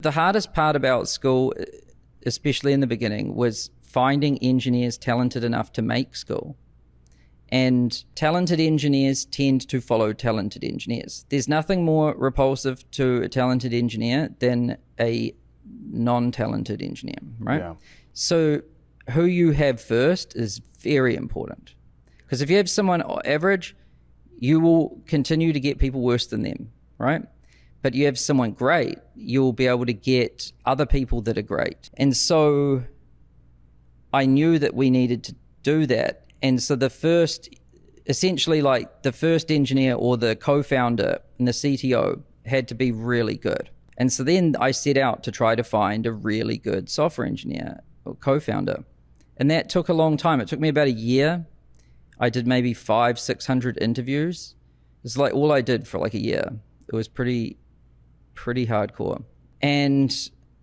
The hardest part about school, especially in the beginning, was finding engineers talented enough to make school. And talented engineers tend to follow talented engineers. There's nothing more repulsive to a talented engineer than a non-talented engineer, right? Yeah. So who you have first is very important. Because if you have someone average, you will continue to get people worse than them, right? But you have someone great, you'll be able to get other people that are great. And so I knew that we needed to do that. And so the first, essentially like the first engineer or the co-founder and the CTO had to be really good. And so then I set out to try to find a really good software engineer or co-founder. And that took a long time. It took me about a year. I did maybe 500-600 interviews. It's like all I did for like a year. It was pretty hardcore. And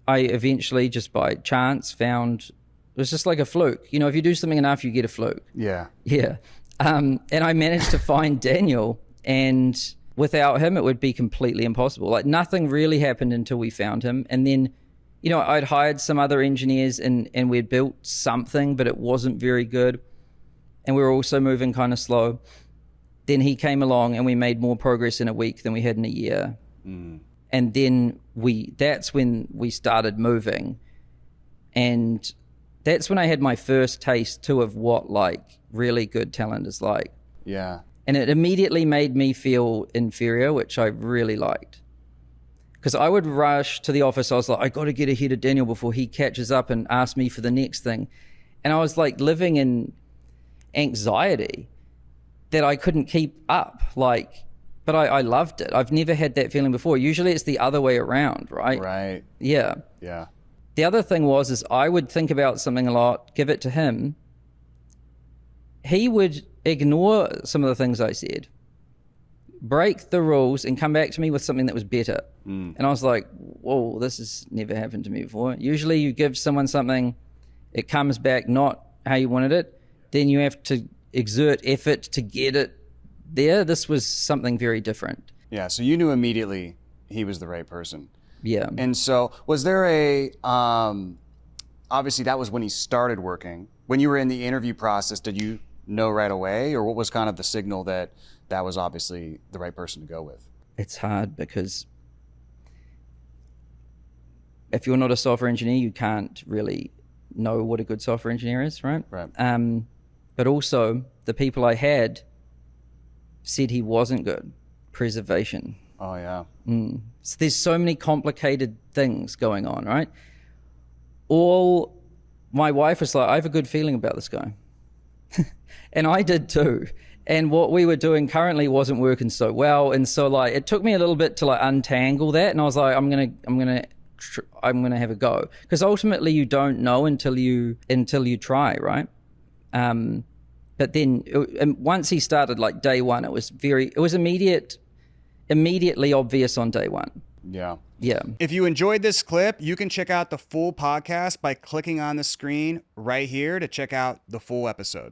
I eventually, just by chance, found, it was just like a fluke. You know, if you do something enough, you get a fluke. Yeah. Yeah. And I managed to find Daniel, and without him, it would be completely impossible. Like nothing really happened until we found him. And then, you know, I'd hired some other engineers and we'd built something, but it wasn't very good. And we were also moving kind of slow. Then he came along and we made more progress in a week than we had in a year. Mm. And then that's when we started moving. And that's when I had my first taste too of what like really good talent is like. Yeah. And it immediately made me feel inferior, which I really liked. Because I would rush to the office. I was like, I got to get ahead of Daniel before he catches up and asks me for the next thing. And I was like living in anxiety that I couldn't keep up. But I loved it. I've never had that feeling before. Usually it's the other way around, right? Right. Yeah. Yeah. The other thing is I would think about something a lot, give it to him. He would ignore some of the things I said, break the rules, and come back to me with something that was better. Mm. And I was like, whoa, this has never happened to me before. Usually you give someone something, it comes back not how you wanted it, then you have to exert effort to get it there. This was something very different. Yeah, so you knew immediately he was the right person. Yeah. And so was there obviously that was when he started working. When you were in the interview process, did you know right away, or what was kind of the signal that was obviously the right person to go with? It's hard because if you're not a software engineer, you can't really know what a good software engineer is, right? Right. But also the people I had said he wasn't good. Preservation. Oh yeah. So there's so many complicated things going on, right? My wife was like, I have a good feeling about this guy. And I did too. And what we were doing currently wasn't working so well. And so like, it took me a little bit to like untangle that. And I was like, I'm gonna have a go. Because ultimately you don't know until you try, right? But then once he started, like day one, it was immediately obvious on day one. Yeah. Yeah. If you enjoyed this clip, you can check out the full podcast by clicking on the screen right here to check out the full episode.